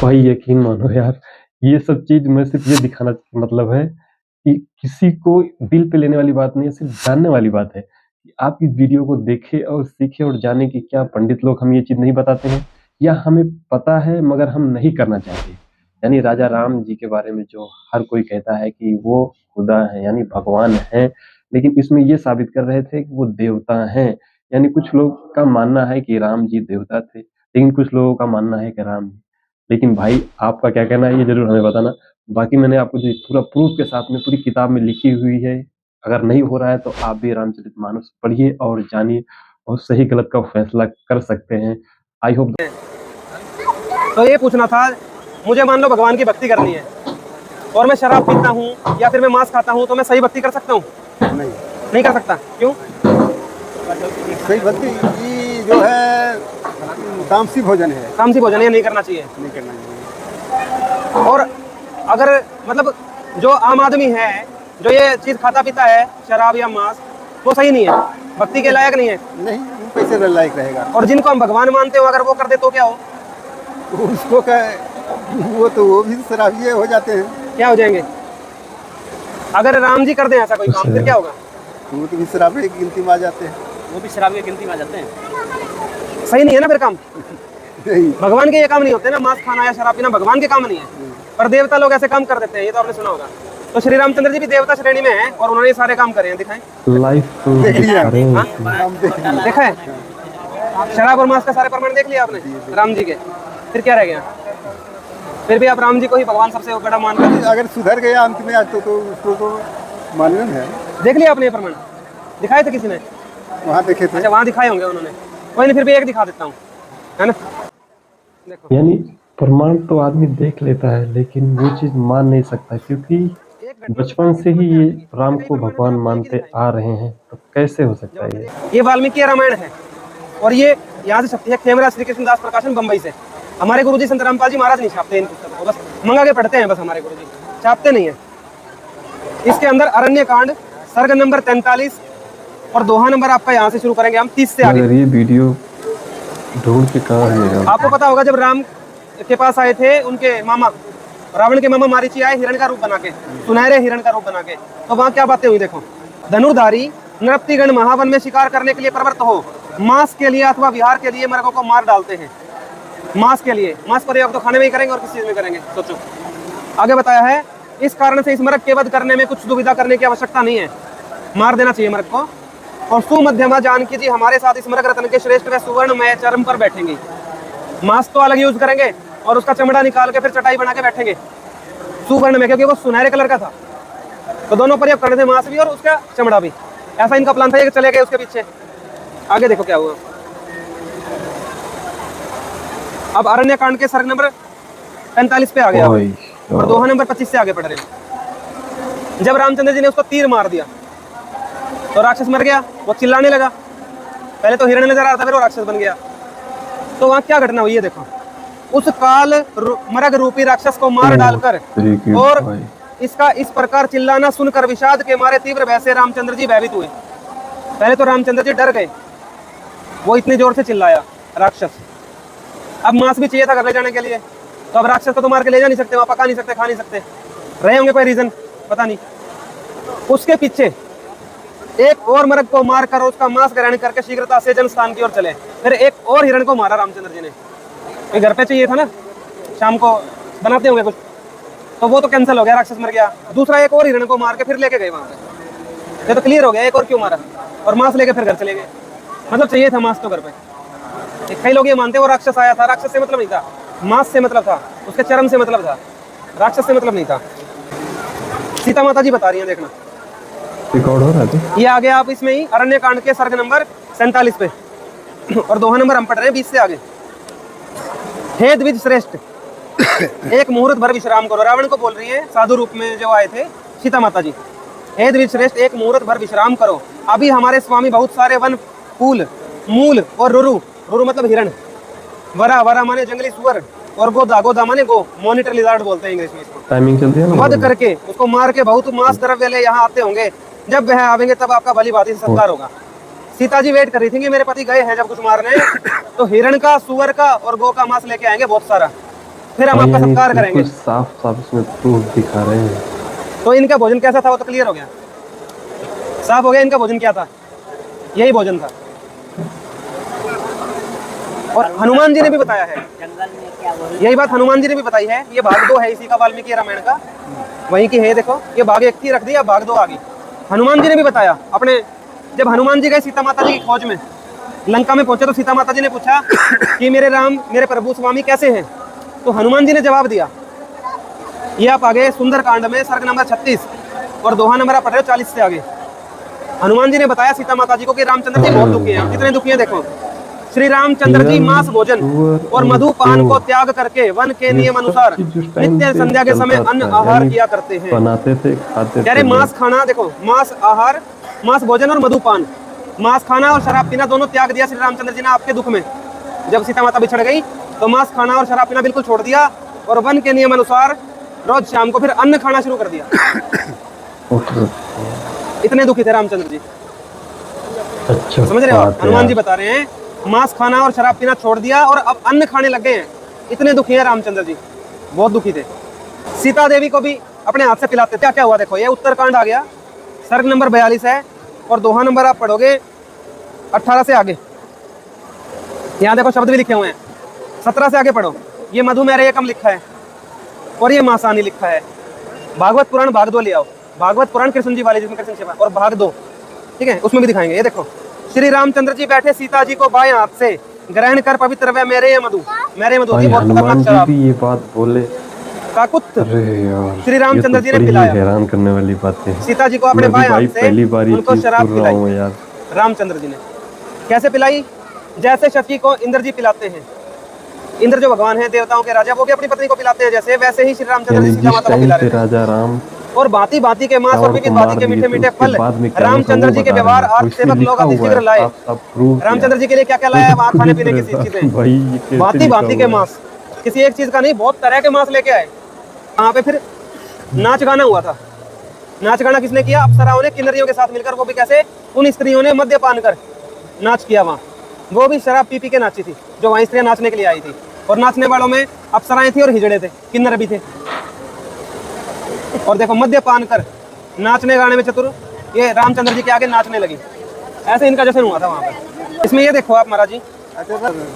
भाई यकीन मानो यार, ये सब चीज़ मैं सिर्फ़ ये दिखाना मतलब है कि किसी को दिल पे लेने वाली बात नहीं है, सिर्फ़ जानने वाली बात है कि आप इस वीडियो को देखें और सीखें और जानें कि क्या पंडित लोग हमें ये चीज़ नहीं बताते हैं या हमें पता है मगर हम नहीं करना चाहते। यानी राजा राम जी के बारे में जो हर कोई कहता है कि वो खुदा हैं यानी भगवान हैं, लेकिन इसमें ये साबित कर रहे थे कि वो देवता हैं। यानी कुछ लोग का मानना है कि राम जी देवता थे, लेकिन कुछ लोगों का मानना है कि राम लेकिन भाई आपका क्या कहना है ये ज़रूर हमें बताना। बाकी मैंने आपको जो पूरा प्रूफ़ के साथ में पूरी किताब में लिखी हुई है। अगर नहीं हो रहा है तो आप भी रामचरितमानस पढ़िए और जानिए और सही गलत का फैसला कर सकते हैं। आई होप तो ये पूछना था, मुझे मान लो भगवान की भक्ति करनी है और मैं शराब पीता हूँ या फिर मैं मांस खाता हूँ, तो मैं सही भक्ति कर सकता हूँ? नहीं कर सकता। क्यों? सही भक्ति ये जो है तामसी भोजन है, तामसी भोजन ये नहीं करना चाहिए। नहीं करना चाहिए। और अगर मतलब जो आम आदमी है जो ये चीज खाता पीता है, शराब या मांस, वो सही नहीं है, भक्ति के लायक नहीं है। नहीं, वो कैसे लायक रहेगा? और जिनको हम भगवान मानते हो अगर वो कर दे तो क्या हो? उसको वो भी शराबिये हो जाते हैं। क्या हो जाएंगे? अगर राम जी कर दें ऐसा कोई काम, फिर क्या होगा? वो तो भी शराबी की गिनती में आ जाते हैं। वो भी शराब की गिनती में आ जाते हैं। सही नहीं है ना फिर काम। नहीं, भगवान के ये काम नहीं होते ना, मांस खाना या शराब पीना भगवान के काम नहीं है, पर देवता लोग ऐसे काम कर देते हैं, ये तो आपने सुना होगा। तो श्री रामचंद्र जी भी देवता श्रेणी में हैं और उन्होंने ये सारे काम करे हैं। दिखाएं, लाइफ तो देख लिया। अरे हम देख लिया। देखा है? शराब और मांस का सारे प्रमाण देख लिया आपने राम जी के, फिर क्या रह गया? फिर भी आप राम जी को ही भगवान सबसे बड़ा मान कर अगर सुधर गया अंत में आज तो उसको तो मानना है। देख लिया आपने ये प्रमाण? दिखाए थे किसी ने? वहाँ देखे थे। अच्छा, वहाँ दिखाए होंगे उन्होंने। कोई नहीं, फिर भी एक दिखा देता हूँ, है ना? देखो, यानी प्रमाण तो आदमी देख लेता है लेकिन वो चीज़ मान नहीं सकता क्योंकि बचपन से ही ये राम को भगवान मानते आ रहे हैं, तो कैसे हो सकता है ये? ये वाल्मीकि रामायण है और ये यहाँ से छपती है खेमरा श्री कृष्ण दास प्रकाशन बम्बई से। हमारे गुरुजी संत रामपाल जी महाराज नहीं छापते इन पुस्तकों को, बस मंगा के पढ़ते हैं बस, हमारे गुरुजी छापते नहीं है। इसके अंदर अरण्य कांड सर्ग नंबर 43 और दोहा नंबर आपका यहाँ से शुरू करेंगे हम 30 से आगे। अगर ये वीडियो ढूंढ के कहाँ है यार? आपको पता होगा जब राम के पास आए थे उनके मामा, रावण के मामा मारीची आए हिरण का रूप बना के, सुनहरे हिरण का रूप बना के, तो वहाँ क्या बातें हुई देखो। धनुर्धारी नृपतिगण महावन में शिकार करने के लिए प्रवृत्त हो, मांस के लिए अथवा विहार के लिए मृगों को मार डालते हैं। मांस के लिए, मांस प्रयोग तो खाने में ही करेंगे और किस चीज में करेंगे सोचो। आगे बताया है, इस कारण से इस मृग के वध करने में कुछ दुविधा करने की आवश्यकता नहीं है, मार देना चाहिए मृग को। और सुमध्यमा जानकी जी हमारे साथ इस मृग रत्न के श्रेष्ठ व सुवर्णमय चर्म पर बैठेंगी। मांस तो अलग यूज करेंगे और उसका चमड़ा निकाल के फिर चटाई बना के बैठेंगे सुवर्ण में, क्योंकि वो सुनहरे कलर का था, तो दोनों प्रयोग करने थे, मांस भी और उसका चमड़ा भी। ऐसा इनका प्लान था कि चले गए उसके पीछे। आगे देखो क्या हुआ। अब अरण्य कांड के सर्ग नंबर 45 पे आ गया और दोहा नंबर 25 से आगे पढ़ रहे हैं। जब रामचंद्र जी ने उसको तीर मार दिया तो राक्षस मर गया, वो चिल्लाने लगा। पहले तो हिरण नजर आ रहा था, फिर वो राक्षस बन गया। तो वहाँ क्या घटना हुई है देखो। उस काल मृग रूपी राक्षस को मार डालकर और इसका इस प्रकार चिल्लाना सुनकर विषाद के मारे तीव्र भय से रामचंद्र जी भयभीत हुए। पहले तो रामचंद्र जी डर गए, वो इतनी जोर से चिल्लाया राक्षस। अब मांस भी चाहिए था घर ले जाने के लिए, तो अब राक्षस को तो मार के ले जा नहीं सकते, वहां पका नहीं सकते, खा नहीं सकते, रहे होंगे कोई रीजन पता नहीं। उसके पीछे एक और मृग को मारकर उसका मांस ग्रहण करके शीघ्रता से जन स्थान की ओर चले। फिर एक और हिरण को मारा रामचंद्र जी ने, घर पे चाहिए था ना, शाम को बनाते होंगे कुछ, तो वो तो कैंसिल हो गया, राक्षस मर गया। दूसरा एक और हिरण को मार के फिर लेके गए वहां पे, ये तो क्लियर हो गया, एक और क्यों मारा, और मांस लेके फिर घर चले गए। मतलब चाहिए था मांस तो घर पे। कई लोग ये मानते हैं वो राक्षस आया था, राक्षस से मतलब नहीं था, मांस से मतलब था, उसके चर्म से मतलब था, राक्षस से मतलब नहीं था। सीता माता जी बता रही हैं, देखना रिकॉर्ड हो रहा है। ये आ गया आप इसमें ही अरण्य कांड के सर्ग नंबर 47 पे और दोहा नंबर हम पढ़ रहे हैं 20 से आगे। हे द्विज श्रेष्ठ, एक मुहूर्त भर विश्राम करो। रावण को बोल रही है साधु रूप में जो आए थे सीता माता जी। हे द्विज श्रेष्ठ, एक मुहूर्त भर विश्राम करो, अभी हमारे स्वामी बहुत सारे वन, फूल, मूल और रुरु, रुरु मतलब हिरण, वरा, वरा माने जंगली सुअर, और गोदा, गोदा माने गो, मॉनिटर लिजार्ड बोलते हैं इंग्लिश में इसको। टाइमिंग चलती है ना, वध करके उसको मार के बहुत मांस द्रव्य ले यहाँ आते होंगे। जब वह आवेंगे तब आपका भली भांति से सत्कार होगा। सीता जी वेट कर रही थी कि मेरे पति गए हैं जब कुछ मारने, तो हिरण का, सुअर का और गो का मांस लेके आएंगे बहुत सारा, फिर हम हाँ, आपका यानी सत्कार बिल्कुल करेंगे। साफ-साफ इसमें प्रूफ दिखा रहे हैं। तो इनका भोजन कैसा था वो तो क्लियर हो गया, साफ हो गया इनका भोजन क्या था, यही भोजन था। और हनुमान जी ने भी बताया है, यही बात हनुमान जी ने भी बताई है। ये भाग 2 है इसी का, वाल्मीकि रामायण का, वहीं की है। देखो ये भाग 1 थी, रख दिया, भाग 2 आ गई। हनुमान जी ने भी बताया अपने, जब हनुमान जी गए सीता माता जी की खोज में, लंका में पहुंचे तो सीता माता जी ने पूछा कि मेरे राम, मेरे प्रभु स्वामी कैसे हैं, तो हनुमान जी ने जवाब दिया। ये आप आगे सुंदरकांड में सर्ग नंबर 36 और दोहा नंबर आप पढ़ रहे हो 40 से आगे। हनुमान जी ने बताया सीता माता जी को कि रामचंद्र जी बहुत दुखी हैं। कितने दुखी हैं देखो। श्री रामचंद्र जी मांस भोजन और मधुपान को त्याग करके वन के नियम अनुसार नित्य संध्या के समय अन्न आहार किया करते हैं। बनाते थे, खाते कह रहे थे। मांस खाना, देखो मांस आहार, मांस भोजन और मधुपान, मांस खाना और शराब पीना दोनों त्याग दिया श्री रामचंद्र जी ने आपके दुख में। जब सीता माता बिछड़ गई तो मांस खाना और शराब पीना बिल्कुल छोड़ दिया और वन के नियम अनुसार रोज शाम को फिर अन्न खाना शुरू कर दिया। इतने दुखी थे रामचंद्र जी। अच्छा, समझ रहे हो आप? हनुमान जी बता रहे हैं मांस खाना और शराब पीना छोड़ दिया और अब अन्न खाने लग गए हैं। इतने दुखी हैं रामचंद्र जी, बहुत दुखी थे। सीता देवी को भी अपने हाथ से पिलाते। क्या क्या हुआ देखो, ये उत्तरकांड आ गया, सर्ग नंबर 42 है और दोहा नंबर आप पढ़ोगे 18 से आगे। यहाँ देखो शब्द भी लिखे हुए हैं, 17 से आगे पढ़ो। ये मधुमेह एकम लिखा है और ये मासानी लिखा है। भागवत पुराण भाग 2 ले आओ, भागवत पुराण कृष्ण जी वाले जिसमें कृष्ण सेवा, और भाग 2, ठीक है, उसमें भी दिखाएंगे। ये देखो, श्री रामचंद्र जी बैठे सीता जी को बाएं हाथ से ग्रहण कर पवित्र व मेरे ये मधु, मेरे मधु होती है बहुत खतरनाक शराब, ये बात बोले काकुत्थ अरे यार, श्री रामचंद्र जी ने बड़ी पिलाया। हैरान करने वाली बातें हैं। सीता जी को अपने बाएं हाथ से पहली बार उनको शराब पिलाई यार। रामचंद्र जी ने। कैसे पिलाई? जैसे शची को इंद्र जी पिलाते हैं। इंद्र जो भगवान है, देवताओं के राजा, वो भी अपनी पत्नी को पिलाते हैं जैसे, वैसे ही श्री रामचंद्र जी सीता माता को पिला रहे थे। राजा राम और भांति भांति के मांस और विविध भांति के मीठे मीठे फल रामचंद्र जी के व्यवहार आर्थ सेवक लोग अति शीघ्र लाए। रामचंद्र जी के लिए क्या क्या लाया वहाँ खाने पीने की चीजें, भांति भांति के मांस, किसी एक चीज का नहीं, बहुत तरह के मांस लेके आए। वहाँ पे फिर नाच गाना हुआ था। नाच गाना किसने किया? अप्सराओं ने किन्नरियों के साथ मिलकर। वो भी कैसे? उन स्त्रियों ने मद्यपान कर नाच किया वहाँ। वो भी शराब पी पी के नाची थी, जो वहाँ स्त्रियां नाचने के लिए आई थी। और नाचने वालों में अप्सराएं थी और हिजड़े थे, किन्नर भी थे। और देखो मद्यपान कर नाचने गाने में चतुर, ये रामचंद्र जी के आगे नाचने लगी। ऐसे इनका जश्न हुआ था वहाँ पर। इसमें ये देखो आप महाराज जी,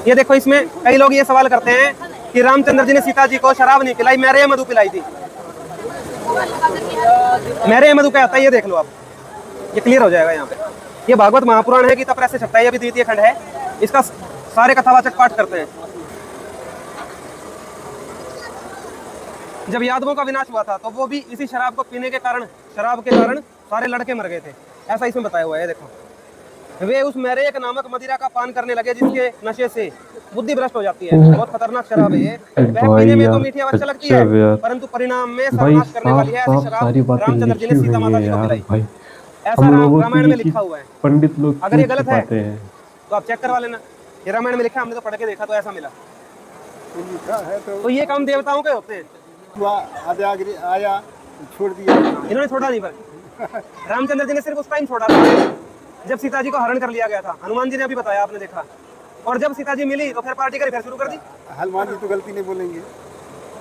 ये देखो, इसमें कई लोग ये सवाल करते हैं कि रामचंद्र जी ने सीता जी को शराब नहीं पिलाई, मेरे मधु पिलाई थी। मेरे मधु क्या आता है ये देख लो आप, ये क्लियर हो जाएगा यहाँ पे। ये भागवत महापुराण है, गीता प्रेस से छपता है, ये भी द्वितीय खंड है। इसका सारे कथावाचक पाठ करते हैं। जब यादवों का विनाश हुआ था तो वो भी इसी शराब को पीने के कारण, शराब के कारण सारे लड़के मर गए थे, ऐसा इसमें बताया हुआ है। देखो, वे उस मेरेक नामक मदिरा का पान करने लगे जिसके नशे से बुद्धि भ्रष्ट हो जाती है। बहुत खतरनाक शराब है ये। वह पीने में तो मीठी अच्छा लगती है, परंतु परिणाम में सर्वनाश करने वाली है। ऐसी शराब रामचंद्र जी ने सीता माता जी को पिलाई। ऐसा रामायण में लिखा हुआ है। पंडित लोग अगर ये गलत है तो आप चेक करवा लेना। ये रामायण में लिखा है, हमने तो पढ़ के देखा तो ऐसा मिला। तो ये काम देवताओं के होते हैं। आया छोड़ दिया, इन्होंने छोड़ा नहीं, पर रामचंद्र जी ने सिर्फ उस टाइम छोड़ा था जब सीता जी को हरण कर लिया गया था। हनुमान जी ने अभी बताया, आपने देखा। और जब सीता जी मिली तो फिर पार्टी करी, फिर शुरू कर दी। हनुमान जी तो गलती नहीं बोलेंगे।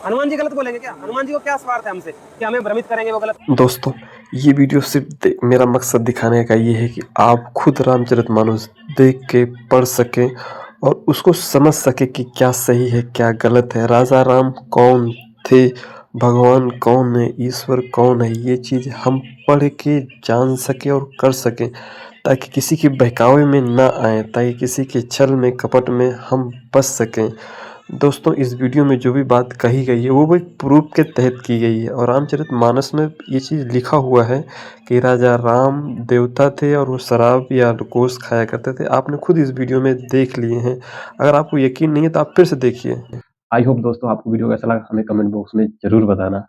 हनुमान जी गलत बोलेंगे क्या? हनुमान जी को क्या स्वार्थ है हमसे कि हमें भ्रमित करेंगे वो गलत? दोस्तों, ये वीडियो सिर्फ मेरा मकसद दिखाने का ये है कि आप खुद रामचरितमानस देख के पढ़ सकें और उसको समझ सके कि क्या सही है क्या गलत है, राजा राम कौन थे, भगवान कौन है, ईश्वर कौन है, ये चीज़ हम पढ़ के जान सके और कर सकें, ताकि किसी के बहकावे में ना आए, ताकि किसी के छल में कपट में हम बच सकें। दोस्तों, इस वीडियो में जो भी बात कही गई है वो भी प्रूफ के तहत की गई है और रामचरितमानस में ये चीज़ लिखा हुआ है कि राजा राम देवता थे और वो शराब या गोश्त खाया करते थे। आपने खुद इस वीडियो में देख लिए हैं। अगर आपको यकीन नहीं है तो आप फिर से देखिए। आई होप दोस्तों आपको वीडियो कैसा लगा, हमें कमेंट बॉक्स में ज़रूर बताना।